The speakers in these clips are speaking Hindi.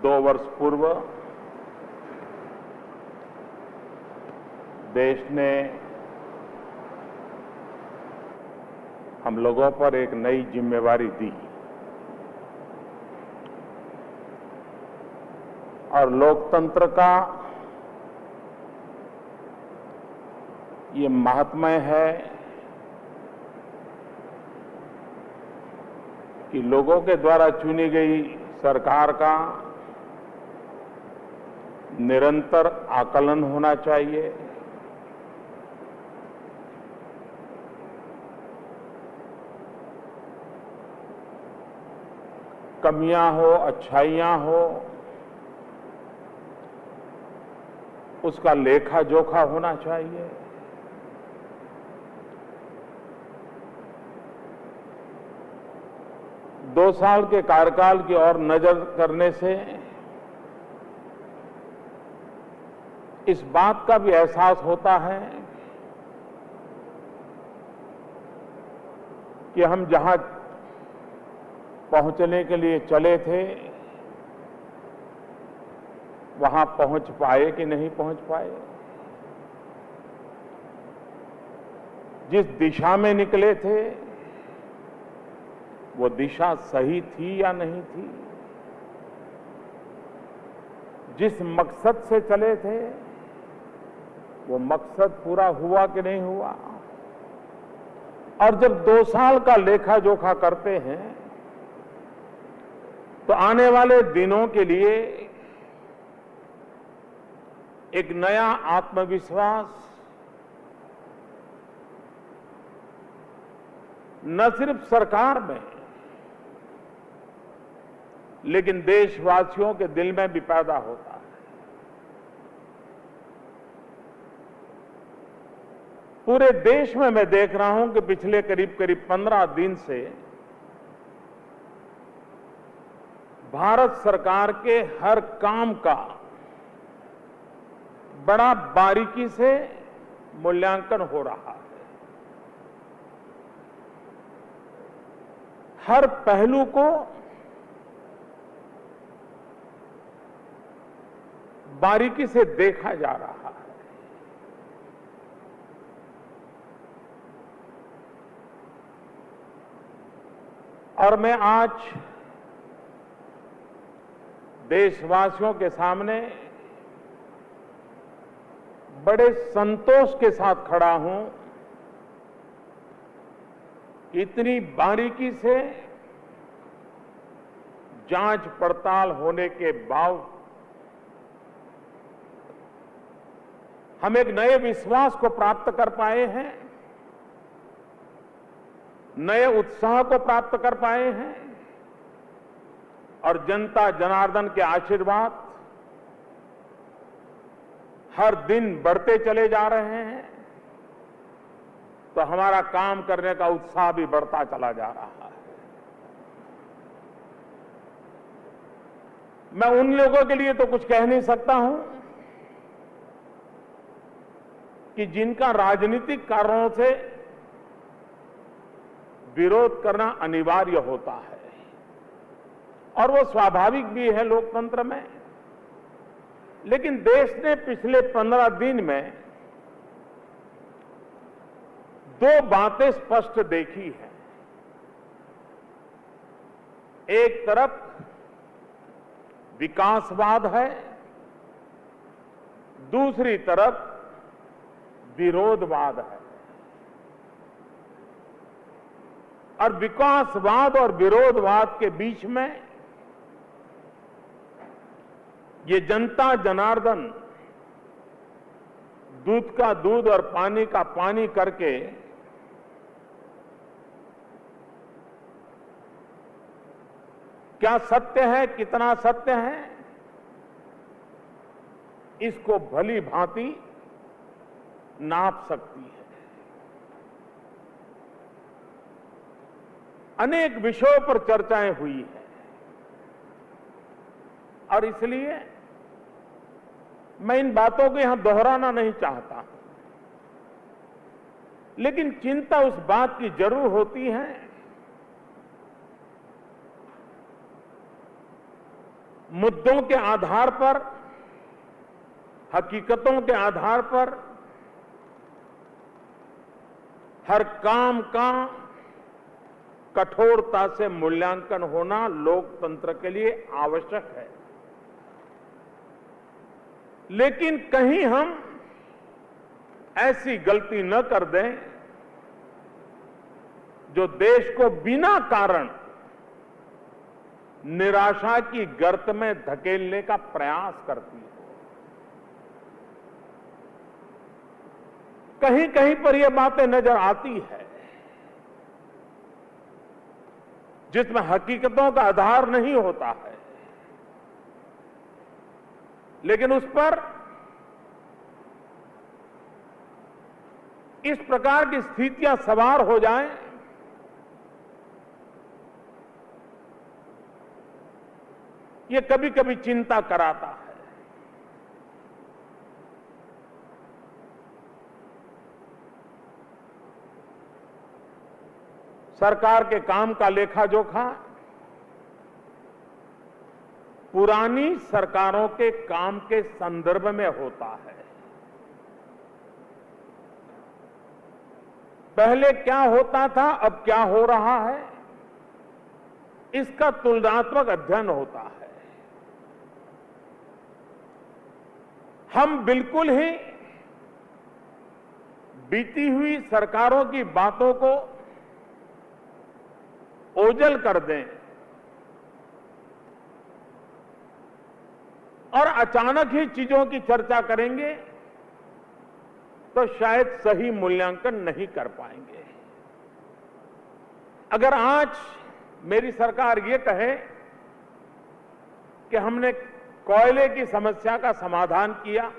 2 वर्ष पूर्व देश ने हम लोगों पर एक नई जिम्मेवारी दी और लोकतंत्र का ये महात्म्य है कि लोगों के द्वारा चुनी गई सरकार का निरंतर आकलन होना चाहिए, कमियां हो, अच्छाइयां हो, उसका लेखा जोखा होना चाहिए। दो साल के कार्यकाल की ओर नजर करने से इस बात का भी एहसास होता है कि हम जहां पहुंचने के लिए चले थे वहां पहुंच पाए कि नहीं पहुंच पाए, जिस दिशा में निकले थे वो दिशा सही थी या नहीं थी, जिस मकसद से चले थे वो मकसद पूरा हुआ कि नहीं हुआ। और जब 2 साल का लेखा जोखा करते हैं तो आने वाले दिनों के लिए एक नया आत्मविश्वास न सिर्फ सरकार में लेकिन देशवासियों के दिल में भी पैदा होता है। पूरे देश में मैं देख रहा हूं कि पिछले करीब 15 दिन से भारत सरकार के हर काम का बड़ा बारीकी से मूल्यांकन हो रहा है। हर पहलू को बारीकी से देखा जा रहा है। और मैं आज देशवासियों के सामने बड़े संतोष के साथ खड़ा हूं कि इतनी बारीकी से जांच पड़ताल होने के बाद हम एक नए विश्वास को प्राप्त कर पाए हैं, नए उत्साह को प्राप्त कर पाए हैं और जनता जनार्दन के आशीर्वाद हर दिन बढ़ते चले जा रहे हैं तो हमारा काम करने का उत्साह भी बढ़ता चला जा रहा है। मैं उन लोगों के लिए तो कुछ कह नहीं सकता हूं कि जिनका राजनीतिक कारणों से विरोध करना अनिवार्य होता है और वो स्वाभाविक भी है लोकतंत्र में, लेकिन देश ने पिछले 15 दिन में 2 बातें स्पष्ट देखी हैं। एक तरफ विकासवाद है, दूसरी तरफ विरोधवाद है। और विकासवाद और विरोधवाद के बीच में ये जनता जनार्दन दूध का दूध और पानी का पानी करके क्या सत्य है, कितना सत्य है, इसको भली भांति नाप सकती है। अनेक विषयों पर चर्चाएं हुई है और इसलिए मैं इन बातों को यहां दोहराना नहीं चाहता, लेकिन चिंता उस बात की जरूर होती है मुद्दों के आधार पर, हकीकतों के आधार पर हर काम का कठोरता से मूल्यांकन होना लोकतंत्र के लिए आवश्यक है। लेकिन कहीं हम ऐसी गलती न कर दें जो देश को बिना कारण निराशा की गर्त में धकेलने का प्रयास करती है। कहीं कहीं पर यह बातें नजर आती है जिसमें हकीकतों का आधार नहीं होता है, लेकिन उस पर इस प्रकार की स्थितियां सवार हो जाएं ये कभी कभी चिंता कराता है। सरकार के काम का लेखा जोखा पुरानी सरकारों के काम के संदर्भ में होता है। पहले क्या होता था, अब क्या हो रहा है, इसका तुलनात्मक अध्ययन होता है। हम बिल्कुल ही बीती हुई सरकारों की बातों को ओझल कर दें और अचानक ही चीजों की चर्चा करेंगे तो शायद सही मूल्यांकन नहीं कर पाएंगे। अगर आज मेरी सरकार ये कहे कि हमने कोयले की समस्या का समाधान किया,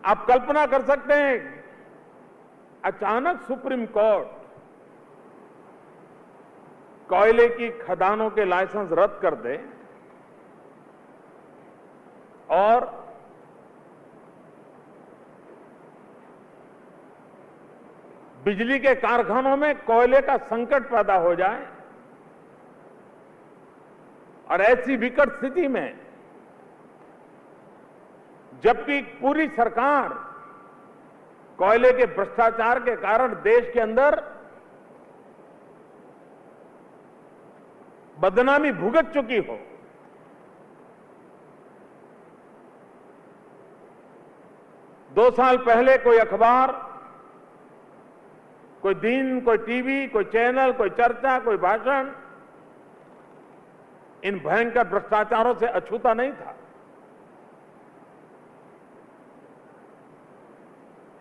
आप कल्पना कर सकते हैं अचानक सुप्रीम कोर्ट कोयले की खदानों के लाइसेंस रद्द कर दे और बिजली के कारखानों में कोयले का संकट पैदा हो जाए और ऐसी विकट स्थिति में जबकि पूरी सरकार कोयले के भ्रष्टाचार के कारण देश के अंदर बदनामी भुगत चुकी हो, दो साल पहले कोई अखबार, कोई दिन, कोई टीवी, कोई चैनल, कोई चर्चा, कोई भाषण इन भयंकर भ्रष्टाचारों से अछूता नहीं था।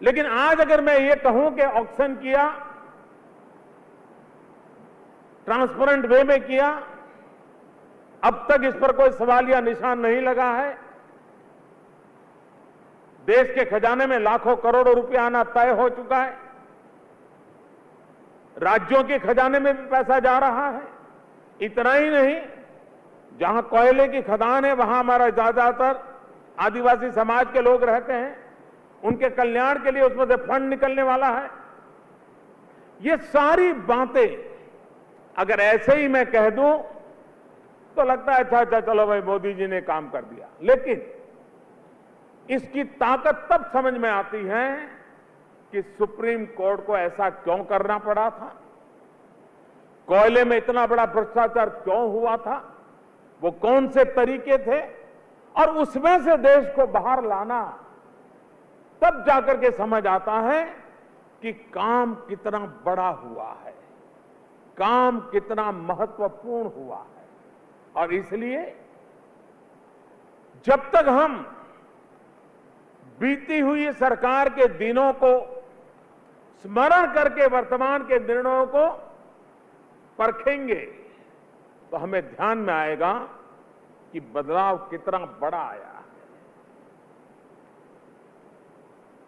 लेकिन आज अगर मैं ये कहूं कि ऑक्शन किया, ट्रांसपेरेंट वे में किया, अब तक इस पर कोई सवालिया निशान नहीं लगा है, देश के खजाने में लाखों करोड़ों रुपया आना तय हो चुका है, राज्यों के खजाने में भी पैसा जा रहा है। इतना ही नहीं, जहां कोयले की खदान है वहां हमारा ज्यादातर आदिवासी समाज के लोग रहते हैं, उनके कल्याण के लिए उसमें से फंड निकलने वाला है। ये सारी बातें अगर ऐसे ही मैं कह दूं तो लगता है अच्छा अच्छा चलो भाई मोदी जी ने काम कर दिया, लेकिन इसकी ताकत तब समझ में आती है कि सुप्रीम कोर्ट को ऐसा क्यों करना पड़ा था, कोयले में इतना बड़ा भ्रष्टाचार क्यों हुआ था, वो कौन से तरीके थे और उसमें से देश को बाहर लाना, तब जाकर के समझ आता है कि काम कितना बड़ा हुआ है, काम कितना महत्वपूर्ण हुआ है। और इसलिए जब तक हम बीती हुई सरकार के दिनों को स्मरण करके वर्तमान के निर्णयों को परखेंगे तो हमें ध्यान में आएगा कि बदलाव कितना बड़ा आया है।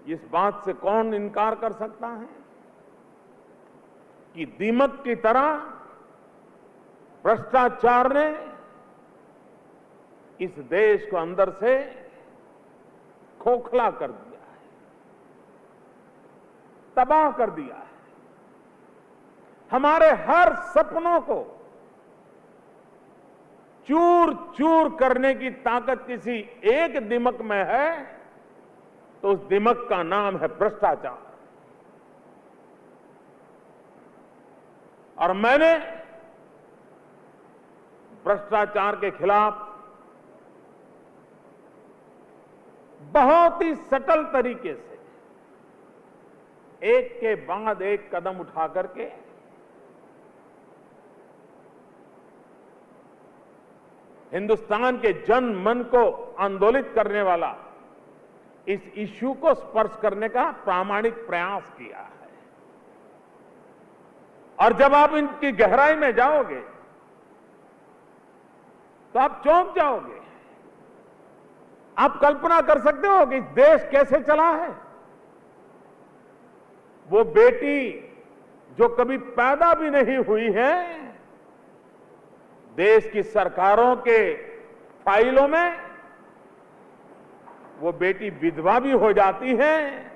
इस बात से कौन इनकार कर सकता है कि दीमक की तरह भ्रष्टाचार ने इस देश को अंदर से खोखला कर दिया है, तबाह कर दिया है। हमारे हर सपनों को चूर चूर करने की ताकत किसी एक दिमक में है तो उस दिमक का नाम है भ्रष्टाचार। और मैंने भ्रष्टाचार के खिलाफ बहुत ही सटल तरीके से एक के बाद एक कदम उठा करके हिंदुस्तान के जन मन को आंदोलित करने वाला इस इश्यू को स्पर्श करने का प्रामाणिक प्रयास किया है। और जब आप इनकी गहराई में जाओगे तो आप चौंक जाओगे। आप कल्पना कर सकते हो कि देश कैसे चला है। वो बेटी जो कभी पैदा भी नहीं हुई है, देश की सरकारों के फाइलों में वो बेटी विधवा भी हो जाती है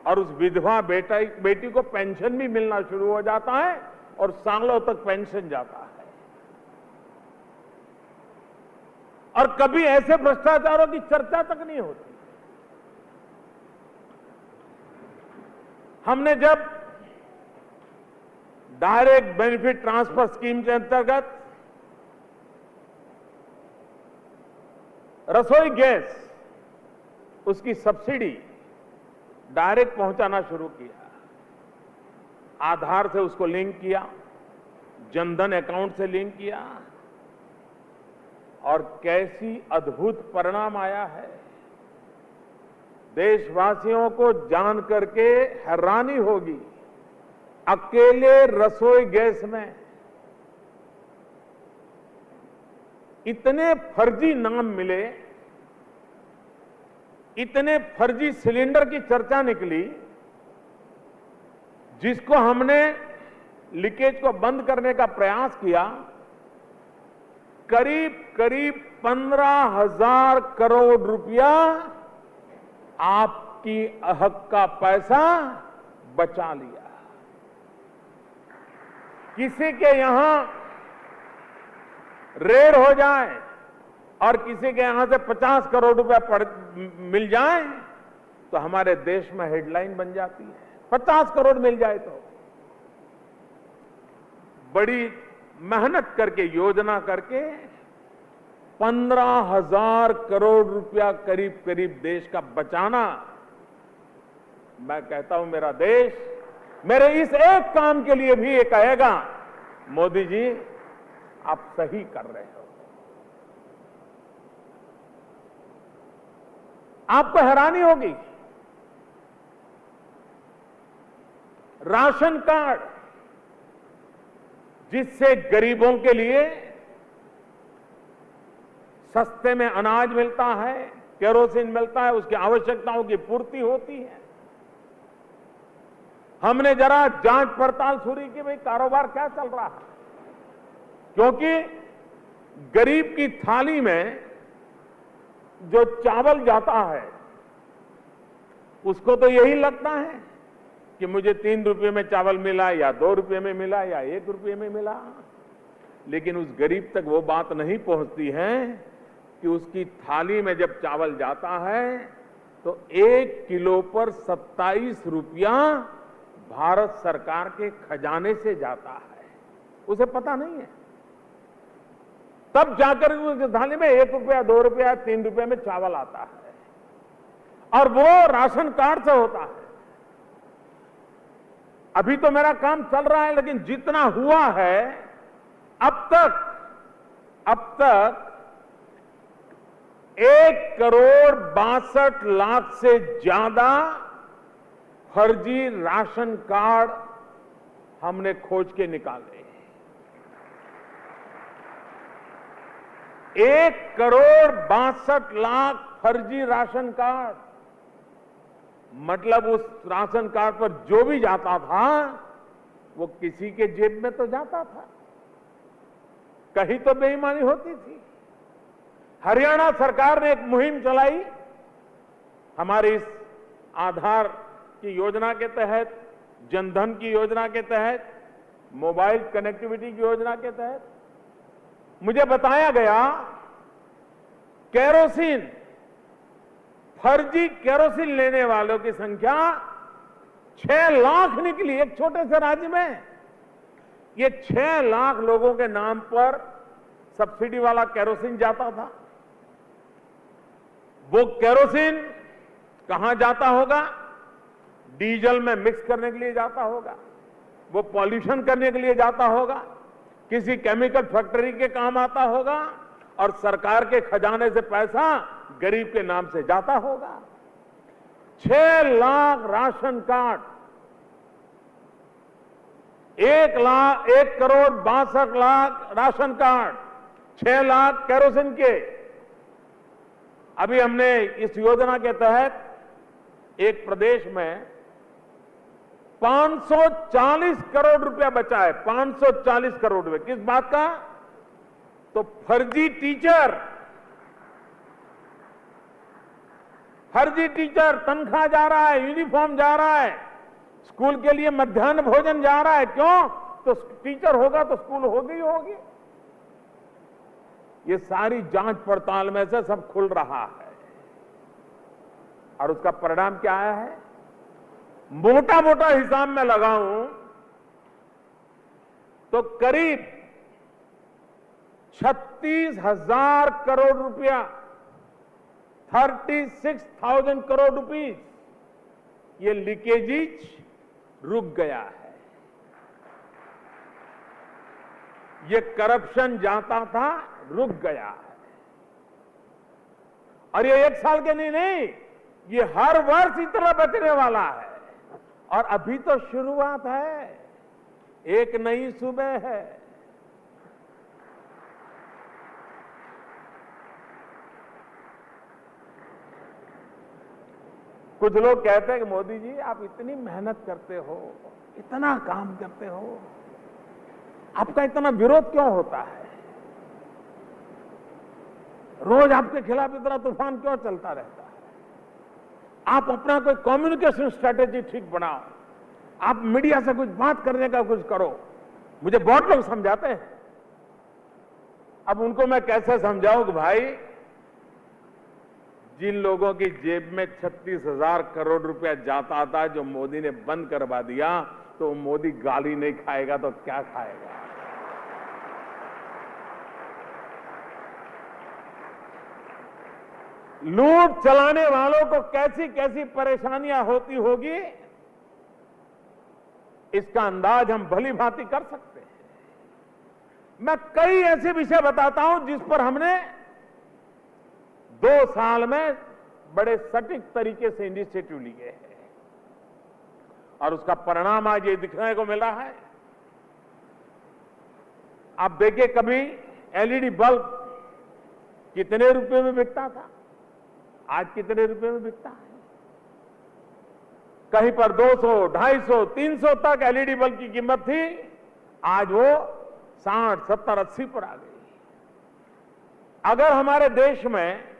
और उस विधवा बेटी को पेंशन भी मिलना शुरू हो जाता है और सालों तक पेंशन जाता है। और कभी ऐसे भ्रष्टाचारों की चर्चा तक नहीं होती। हमने जब डायरेक्ट बेनिफिट ट्रांसफर स्कीम के अंतर्गत रसोई गैस उसकी सब्सिडी डायरेक्ट पहुंचाना शुरू किया, आधार से उसको लिंक किया, जनधन अकाउंट से लिंक किया और कैसी अद्भुत परिणाम आया है। देशवासियों को जान करके हैरानी होगी, अकेले रसोई गैस में इतने फर्जी नाम मिले, इतने फर्जी सिलेंडर की चर्चा निकली, जिसको हमने लीकेज को बंद करने का प्रयास किया। करीब करीब 15,000 करोड़ रुपया आपकी हक का पैसा बचा लिया। किसी के यहां रेड हो जाए और किसी के यहां से 50 करोड़ रुपया मिल जाए तो हमारे देश में हेडलाइन बन जाती है। 50 करोड़ मिल जाए तो बड़ी मेहनत करके, योजना करके 15,000 करोड़ रुपया करीब करीब देश का बचाना। मैं कहता हूं मेरा देश मेरे इस एक काम के लिए भी ये कहेगा, मोदी जी आप सही कर रहे हो। आपको हैरानी होगी, राशन कार्ड जिससे गरीबों के लिए सस्ते में अनाज मिलता है, केरोसिन मिलता है, उसकी आवश्यकताओं की पूर्ति होती है। हमने जरा जांच पड़ताल शुरू की, भाई कारोबार क्या चल रहा है, क्योंकि गरीब की थाली में जो चावल जाता है उसको तो यही लगता है कि मुझे 3 रुपये में चावल मिला या 2 रुपये में मिला या 1 रुपये में मिला, लेकिन उस गरीब तक वो बात नहीं पहुंचती है कि उसकी थाली में जब चावल जाता है तो 1 किलो पर 27 रुपया भारत सरकार के खजाने से जाता है, उसे पता नहीं है। तब जाकर उस थाली में 1 रुपया, 2 रुपया, 3 रुपये में चावल आता है और वो राशन कार्ड से होता है। अभी तो मेरा काम चल रहा है, लेकिन जितना हुआ है अब तक 1,62,00,000 से ज्यादा फर्जी राशन कार्ड हमने खोज के निकाले। 1,62,00,000 फर्जी राशन कार्ड, मतलब उस राशन कार्ड पर जो भी जाता था वो किसी के जेब में तो जाता था, कहीं तो बेईमानी होती थी। हरियाणा सरकार ने एक मुहिम चलाई, हमारी इस आधार की योजना के तहत, जनधन की योजना के तहत, मोबाइल कनेक्टिविटी की योजना के तहत। मुझे बताया गया केरोसिन, फर्जी केरोसिन लेने वालों की संख्या 6 लाख निकली एक छोटे से राज्य में। ये 6 लाख लोगों के नाम पर सब्सिडी वाला केरोसिन जाता था। वो केरोसिन कहां जाता होगा? डीजल में मिक्स करने के लिए जाता होगा, वो पॉल्यूशन करने के लिए जाता होगा, किसी केमिकल फैक्ट्री के काम आता होगा, और सरकार के खजाने से पैसा गरीब के नाम से जाता होगा। 6 lakh ration card, 1 crore 62 lakh ration card, 6 lakh kerosene के। अभी हमने इस योजना के तहत एक प्रदेश में 540 करोड़ रुपया बचा है। 540 करोड़ रुपए किस बात का? तो फर्जी टीचर तनख्वाह जा रहा है, यूनिफॉर्म जा रहा है, स्कूल के लिए मध्याह्न भोजन जा रहा है। क्यों? तो टीचर होगा तो स्कूल होगी। ये सारी जांच पड़ताल में से सब खुल रहा है, और उसका परिणाम क्या आया है? मोटा मोटा हिसाब में लगाऊं तो करीब 36,000 करोड़ रुपया, 36,000 करोड़ रुपीस, ये लीकेजीज रुक गया है। ये करप्शन जाता था, रुक गया है। और ये 1 साल के नहीं, ये हर वर्ष इतना बचने वाला है। और अभी तो शुरुआत है, एक नई सुबह है। कुछ लोग कहते हैं कि मोदी जी आप इतनी मेहनत करते हो, इतना काम करते हो, आपका इतना विरोध क्यों होता है? रोज आपके खिलाफ इतना तूफान क्यों चलता रहता है? आप अपना कोई कम्युनिकेशन स्ट्रेटेजी ठीक बनाओ, आप मीडिया से कुछ बात करने का कुछ करो। मुझे बहुत लोग समझाते हैं। अब उनको मैं कैसे समझाऊं कि भाई, जिन लोगों की जेब में 36,000 करोड़ रुपया जाता था, जो मोदी ने बंद करवा दिया, तो मोदी गाली नहीं खाएगा तो क्या खाएगा? लूट चलाने वालों को कैसी कैसी परेशानियां होती होगी, इसका अंदाज हम भली भांति कर सकते हैं। मैं कई ऐसे विषय बताता हूं जिस पर हमने 2 साल में बड़े सटीक तरीके से इनिशिएटिव लिए हैं, और उसका परिणाम आज ये दिखने को मिला है। आप देखिए, कभी एलईडी बल्ब कितने रुपए में बिकता था, आज कितने रुपए में बिकता है? कहीं पर 200, 250, 300 तक एलईडी बल्ब की कीमत थी, आज वो 60, 70, 80 पर आ गई। अगर हमारे देश में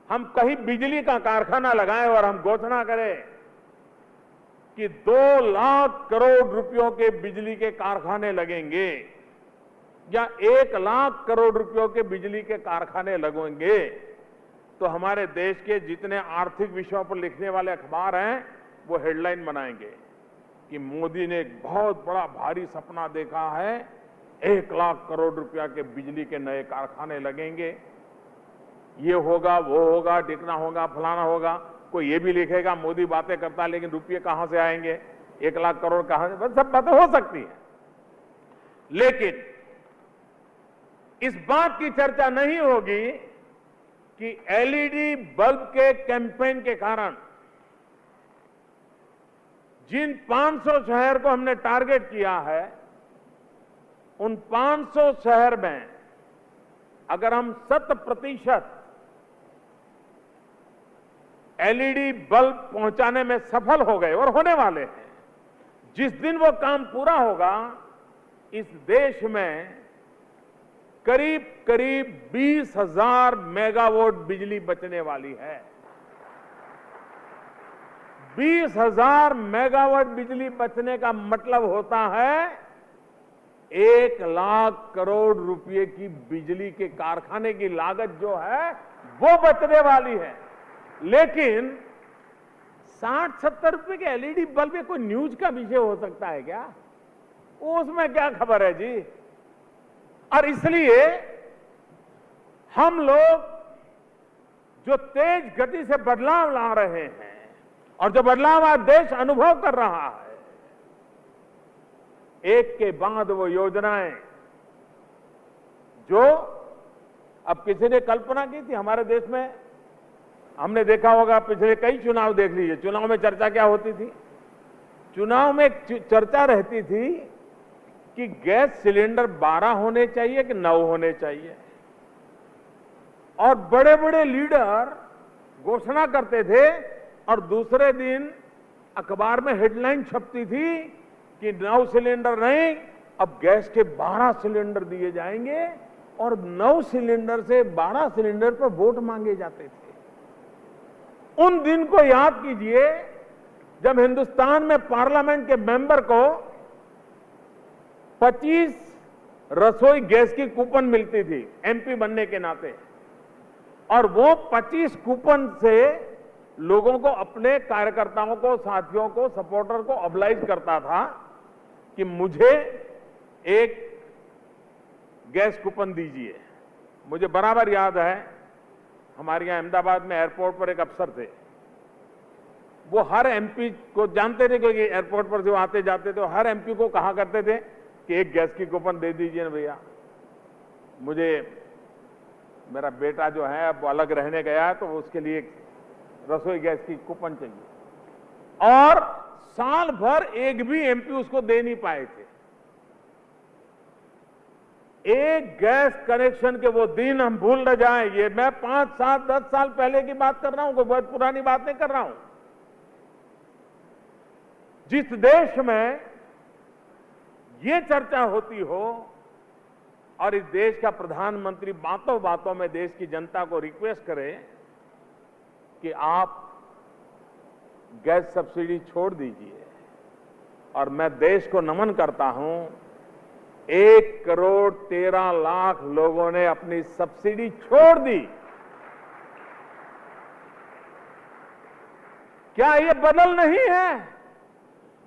हम कहीं बिजली का कारखाना लगाएं और हम घोषणा करें कि 2 लाख करोड़ रुपयों के बिजली के कारखाने लगेंगे, या 1 लाख करोड़ रुपयों के बिजली के कारखाने लगेंगे, तो हमारे देश के जितने आर्थिक विषयों पर लिखने वाले अखबार हैं, वो हेडलाइन बनाएंगे कि मोदी ने एक बहुत बड़ा भारी सपना देखा है, 1 लाख करोड़ रुपया के बिजली के नए कारखाने लगेंगे, ये होगा, वो होगा, टिकना होगा, फलाना होगा। कोई ये भी लिखेगा मोदी बातें करता है लेकिन रुपये कहां से आएंगे, 1 लाख करोड़ कहां से? बस सब बातें हो सकती है, लेकिन इस बात की चर्चा नहीं होगी कि एलईडी बल्ब के कैंपेन के कारण जिन 500 शहर को हमने टारगेट किया है, उन 500 शहर में अगर हम 100% एलईडी बल्ब पहुंचाने में सफल हो गए, और होने वाले हैं, जिस दिन वो काम पूरा होगा, इस देश में करीब करीब 20,000 मेगावाट बिजली बचने वाली है। 20,000 मेगावाट बिजली बचने का मतलब होता है 1,00,000 करोड़ रुपए की बिजली के कारखाने की लागत जो है वो बचने वाली है। लेकिन 60-70 रुपए के एलईडी बल्ब में कोई न्यूज का विषय हो सकता है क्या? उसमें क्या खबर है जी। और इसलिए हम लोग जो तेज गति से बदलाव ला रहे हैं और जो बदलाव आज देश अनुभव कर रहा है, एक के बाद वो योजनाएं जो अब किसी ने कल्पना की थी हमारे देश में। हमने देखा होगा, पिछले कई चुनाव देख लीजिए, चुनाव में चर्चा क्या होती थी? चुनाव में चर्चा रहती थी कि गैस सिलेंडर 12 होने चाहिए कि 9 होने चाहिए, और बड़े बड़े लीडर घोषणा करते थे और दूसरे दिन अखबार में हेडलाइन छपती थी कि 9 सिलेंडर नहीं, अब गैस के 12 सिलेंडर दिए जाएंगे, और 9 सिलेंडर से 12 सिलेंडर पर वोट मांगे जाते थे। उन दिन को याद कीजिए जब हिंदुस्तान में पार्लियामेंट के मेंबर को 25 रसोई गैस की कूपन मिलती थी एमपी बनने के नाते, और वो 25 कूपन से लोगों को, अपने कार्यकर्ताओं को, साथियों को, सपोर्टर को ऑब्लाइज करता था कि मुझे एक गैस कूपन दीजिए। मुझे बराबर याद है, हमारे यहां अहमदाबाद में एयरपोर्ट पर एक अफसर थे, वो हर एमपी को जानते थे क्योंकि एयरपोर्ट पर जो आते जाते थे, हर एमपी को कहा करते थे कि एक गैस की कूपन दे दीजिए ना भैया, मुझे, मेरा बेटा जो है अब अलग रहने गया तो उसके लिए रसोई गैस की कूपन चाहिए। और साल भर एक भी एमपी उसको दे नहीं पाए थे। एक गैस कनेक्शन के वो दिन हम भूल न जाएं। ये मैं 5, 7, 10 साल पहले की बात कर रहा हूं, कोई बहुत पुरानी बात नहीं कर रहा हूं। जिस देश में ये चर्चा होती हो और इस देश का प्रधानमंत्री बातों बातों में देश की जनता को रिक्वेस्ट करे कि आप गैस सब्सिडी छोड़ दीजिए, और मैं देश को नमन करता हूं, 1,13,00,000 लोगों ने अपनी सब्सिडी छोड़ दी। क्या ये बदल नहीं है?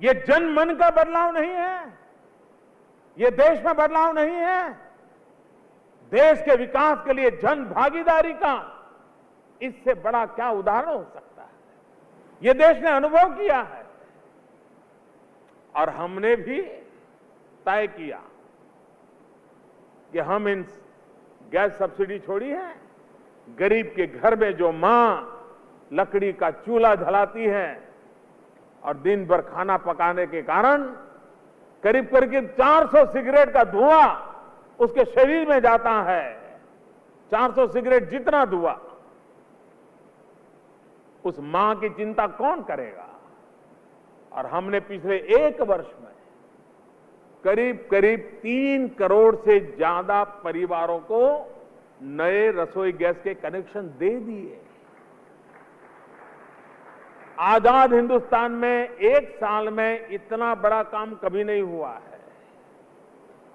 ये जन मन का बदलाव नहीं है? ये देश में बदलाव नहीं है? देश के विकास के लिए जन भागीदारी का इससे बड़ा क्या उदाहरण हो सकता है? ये देश ने अनुभव किया है, और हमने भी तय किया कि हम इन गैस सब्सिडी छोड़ी है। गरीब के घर में जो मां लकड़ी का चूल्हा जलाती है और दिन भर खाना पकाने के कारण करीब करीब 400 सिगरेट का धुआं उसके शरीर में जाता है, 400 सिगरेट जितना धुआं, उस मां की चिंता कौन करेगा? और हमने पिछले 1 वर्ष में करीब करीब 3 करोड़ से ज्यादा परिवारों को नए रसोई गैस के कनेक्शन दे दिए। आजाद हिंदुस्तान में 1 साल में इतना बड़ा काम कभी नहीं हुआ है,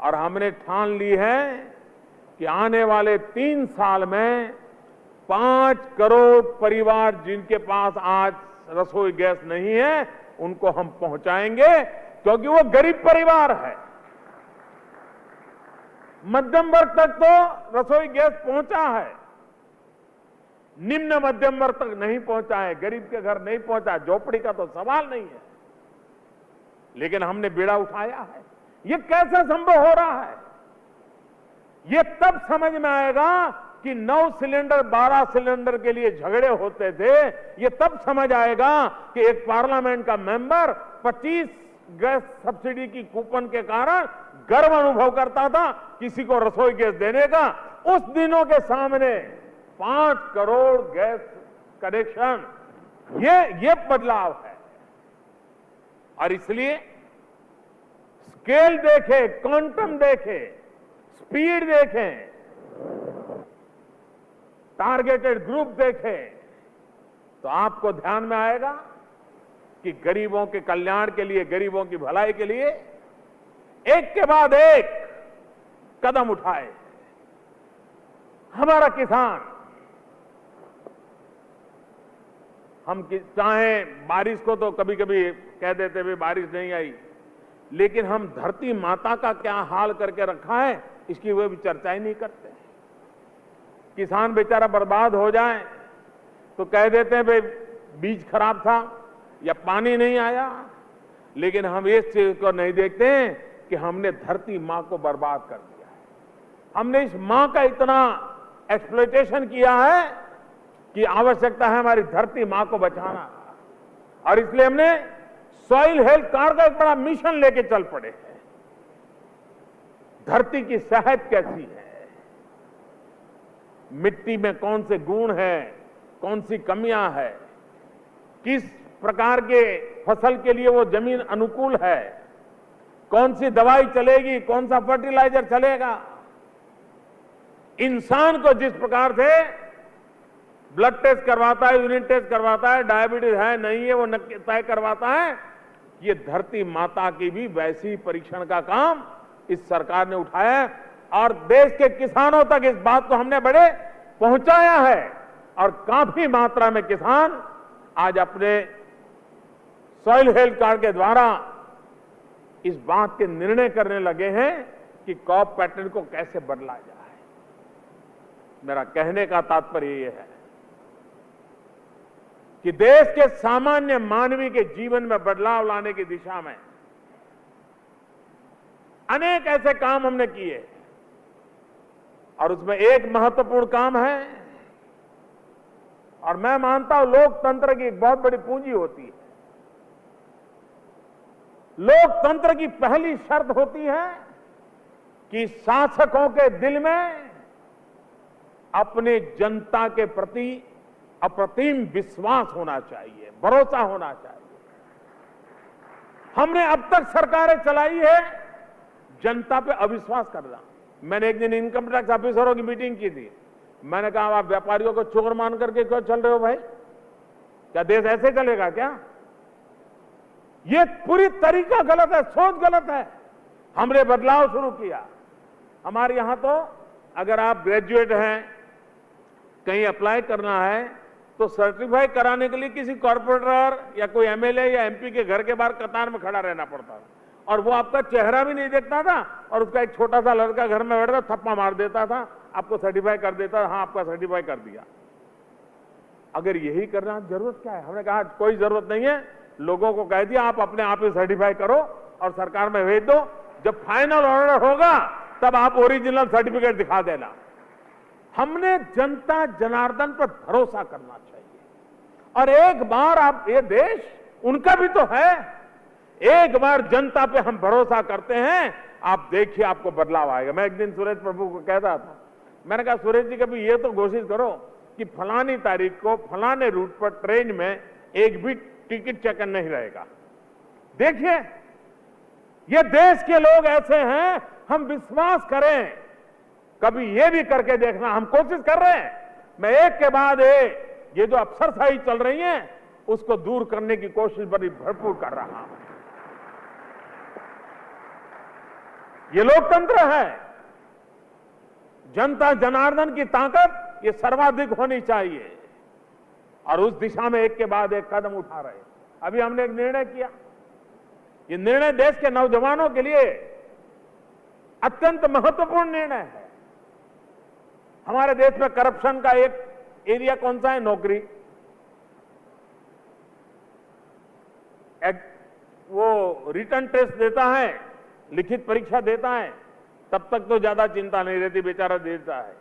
और हमने ठान ली है कि आने वाले 3 साल में 5 करोड़ परिवार जिनके पास आज रसोई गैस नहीं है उनको हम पहुंचाएंगे, क्योंकि वो गरीब परिवार है। मध्यम वर्ग तक तो रसोई गैस पहुंचा है, निम्न मध्यम वर्ग तक नहीं पहुंचा है, गरीब के घर नहीं पहुंचा, झोपड़ी का तो सवाल नहीं है। लेकिन हमने बीड़ा उठाया है। ये कैसे संभव हो रहा है? ये तब समझ में आएगा कि 9 सिलेंडर 12 सिलेंडर के लिए झगड़े होते थे। ये तब समझ आएगा कि एक पार्लियामेंट का मेंबर 25 गैस सब्सिडी की कूपन के कारण गर्व अनुभव करता था किसी को रसोई गैस देने का। उस दिनों के सामने 5 करोड़ गैस कनेक्शन, ये बदलाव है। और इसलिए स्केल देखें, क्वांटम देखें, स्पीड देखें, टारगेटेड ग्रुप देखें, तो आपको ध्यान में आएगा कि गरीबों के कल्याण के लिए, गरीबों की भलाई के लिए एक के बाद एक कदम उठाए। हमारा किसान, हम चाहे बारिश को तो कभी कभी कह देते हुए बारिश नहीं आई, लेकिन हम धरती माता का क्या हाल करके रखा है इसकी वे भी चर्चा ही नहीं करते। किसान बेचारा बर्बाद हो जाए तो कह देते हैं भाई बीज खराब था या पानी नहीं आया, लेकिन हम इस चीज को नहीं देखते हैं कि हमने धरती मां को बर्बाद कर दिया है। हमने इस मां का इतना एक्सप्लॉयटेशन किया है कि आवश्यकता है हमारी धरती मां को बचाना, और इसलिए हमने सॉइल हेल्थ कार्ड का एक बड़ा मिशन लेके चल पड़े हैं। धरती की सेहत कैसी है, मिट्टी में कौन से गुण हैं, कौन सी कमियां हैं, किस प्रकार के फसल के लिए वो जमीन अनुकूल है, कौन सी दवाई चलेगी, कौन सा फर्टिलाइजर चलेगा। इंसान को जिस प्रकार से ब्लड टेस्ट करवाता है, यूरिन टेस्ट करवाता है, डायबिटीज है नहीं है वो तय करवाता है, ये धरती माता की भी वैसी परीक्षण का काम इस सरकार ने उठाया है, और देश के किसानों तक इस बात को हमने बड़े पहुंचाया है, और काफी मात्रा में किसान आज अपने सॉइल हेल्थ कार्ड के द्वारा इस बात के निर्णय करने लगे हैं कि क्रॉप पैटर्न को कैसे बदला जाए। मेरा कहने का तात्पर्य यह है कि देश के सामान्य मानवी के जीवन में बदलाव लाने की दिशा में अनेक ऐसे काम हमने किए, और उसमें एक महत्वपूर्ण काम है, और मैं मानता हूं लोकतंत्र की एक बहुत बड़ी पूंजी होती है। लोकतंत्र की पहली शर्त होती है कि शासकों के दिल में अपने जनता के प्रति अप्रतिम विश्वास होना चाहिए, भरोसा होना चाहिए। हमने अब तक सरकारें चलाई है जनता पे अविश्वास करना। मैंने एक दिन इनकम टैक्स ऑफिसरों की मीटिंग की थी, मैंने कहा आप व्यापारियों को चोर मान करके क्यों चल रहे हो भाई, क्या देश ऐसे चलेगा क्या? ये पूरी तरीका गलत है, सोच गलत है। हमने बदलाव शुरू किया। हमारे यहां तो अगर आप ग्रेजुएट हैं, कहीं अप्लाई करना है तो सर्टिफाई कराने के लिए किसी कॉर्पोरेटर या कोई एमएलए या एमपी के घर के बाहर कतार में खड़ा रहना पड़ता था, और वो आपका चेहरा भी नहीं देखता था, और उसका एक छोटा सा लड़का घर में बैठता थप्पा मार देता था, आपको सर्टिफाई कर देता था, हाँ आपका सर्टिफाई कर दिया। अगर यही करना जरूरत क्या है? हमने कहा कोई जरूरत नहीं है, लोगों को कह दिया आप अपने आप ही सर्टिफाई करो और सरकार में भेज दो, जब फाइनल ऑर्डर होगा तब आप ओरिजिनल सर्टिफिकेट दिखा देना। हमने जनता जनार्दन पर भरोसा करना चाहिए, और एक बार आप, ये देश उनका भी तो है, एक बार जनता पे हम भरोसा करते हैं, आप देखिए आपको बदलाव आएगा। मैं एक दिन सुरेश प्रभु को कहता था, मैंने कहा सुरेश जी कभी ये तो घोषित करो कि फलानी तारीख को फलाने रूट पर ट्रेन में एक भी टिकट चेकन नहीं रहेगा। देखिए ये देश के लोग ऐसे हैं, हम विश्वास करें, कभी ये भी करके देखना। हम कोशिश कर रहे हैं, मैं एक के बाद एक ये जो अफसरशाही चल रही है उसको दूर करने की कोशिश बड़ी भरपूर कर रहा हूं। ये लोकतंत्र है, जनता जनार्दन की ताकत ये सर्वाधिक होनी चाहिए, और उस दिशा में एक के बाद एक कदम उठा रहे हैं। अभी हमने एक निर्णय किया, ये निर्णय देश के नौजवानों के लिए अत्यंत महत्वपूर्ण निर्णय है। हमारे देश में करप्शन का एक एरिया कौन सा है? नौकरी। वो रिटर्न टेस्ट देता है, लिखित परीक्षा देता है, तब तक तो ज्यादा चिंता नहीं रहती, बेचारा देता है,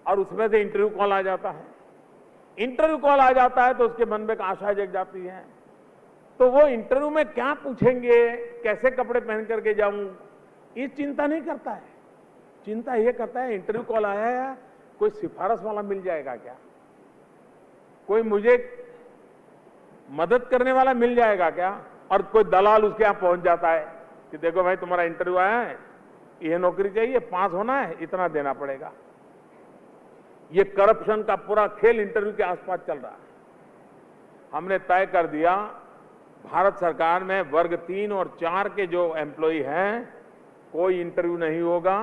और उसमें से इंटरव्यू कॉल आ जाता है। इंटरव्यू कॉल आ जाता है तो उसके मन में एक आशा जग जाती है, तो वो इंटरव्यू में क्या पूछेंगे, कैसे कपड़े पहन करके जाऊं, ये चिंता नहीं करता है। चिंता ये करता है इंटरव्यू कॉल आया है, कोई सिफारिश वाला मिल जाएगा क्या, कोई मुझे मदद करने वाला मिल जाएगा क्या, और कोई दलाल उसके यहां पहुंच जाता है कि देखो भाई तुम्हारा इंटरव्यू आया है, ये नौकरी चाहिए, पास होना है, इतना देना पड़ेगा। ये करप्शन का पूरा खेल इंटरव्यू के आसपास चल रहा है। हमने तय कर दिया भारत सरकार में वर्ग 3 और 4 के जो एम्प्लॉय हैं, कोई इंटरव्यू नहीं होगा।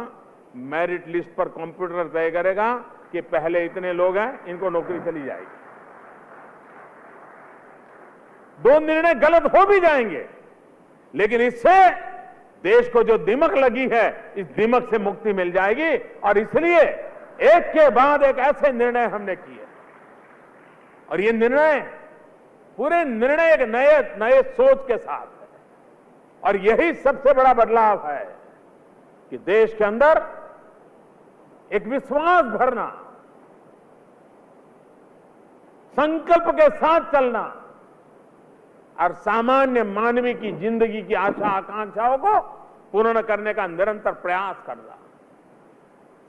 मेरिट लिस्ट पर कंप्यूटर तय करेगा कि पहले इतने लोग हैं, इनको नौकरी चली जाएगी। 2 निर्णय गलत हो भी जाएंगे, लेकिन इससे देश को जो दिमक लगी है, इस दिमक से मुक्ति मिल जाएगी। और इसलिए एक के बाद एक ऐसे निर्णय हमने किए, और ये निर्णय पूरे निर्णय एक नए सोच के साथ है। और यही सबसे बड़ा बदलाव है कि देश के अंदर एक विश्वास भरना, संकल्प के साथ चलना और सामान्य मानवीय की जिंदगी की आशा आकांक्षाओं को पूर्ण करने का निरंतर प्रयास करना।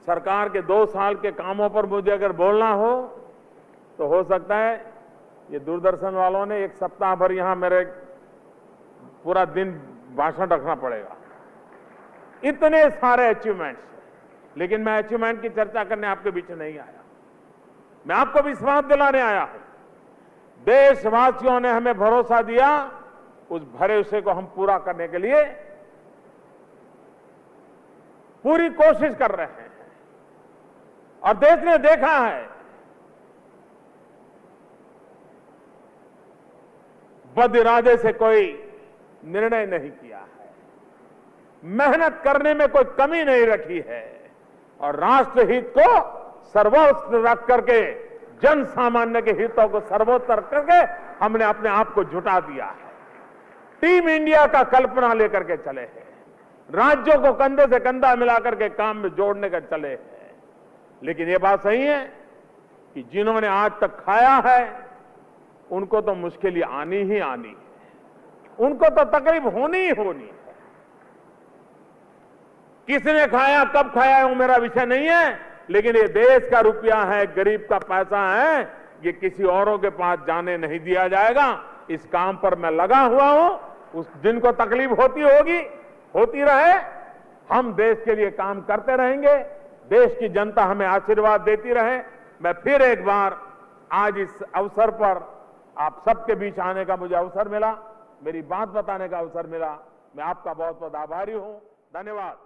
सरकार के 2 साल के कामों पर मुझे अगर बोलना हो सकता है ये दूरदर्शन वालों ने 1 सप्ताह भर यहां मेरे पूरा दिन भाषण रखना पड़ेगा। इतने सारे अचीवमेंट्स, लेकिन मैं अचीवमेंट की चर्चा करने आपके बीच नहीं आया। मैं आपको विश्वास दिलाने आया हूं। देशवासियों ने हमें भरोसा दिया, उस भरोसे को हम पूरा करने के लिए पूरी कोशिश कर रहे हैं। और देश ने देखा है, बद इरादे से कोई निर्णय नहीं किया है, मेहनत करने में कोई कमी नहीं रखी है, और राष्ट्र हित को सर्वोच्च रख करके, जन सामान्य के हितों को सर्वोत्तर करके हमने अपने आप को जुटा दिया है। टीम इंडिया का कल्पना लेकर के चले हैं, राज्यों को कंधे से कंधा मिलाकर के काम में जोड़ने का चले हैं। लेकिन ये बात सही है कि जिन्होंने आज तक खाया है, उनको तो मुश्किल आनी ही आनी है, उनको तो तकलीफ होनी ही होनी है। किसने खाया, कब खाया है, वो मेरा विषय नहीं है, लेकिन ये देश का रुपया है, गरीब का पैसा है, ये किसी औरों के पास जाने नहीं दिया जाएगा। इस काम पर मैं लगा हुआ हूं। उस जिनको तकलीफ होती होगी, होती रहे, हम देश के लिए काम करते रहेंगे। देश की जनता हमें आशीर्वाद देती रहे। मैं फिर एक बार आज इस अवसर पर आप सबके बीच आने का मुझे अवसर मिला, मेरी बात बताने का अवसर मिला। मैं आपका बहुत बहुत आभारी हूं। धन्यवाद।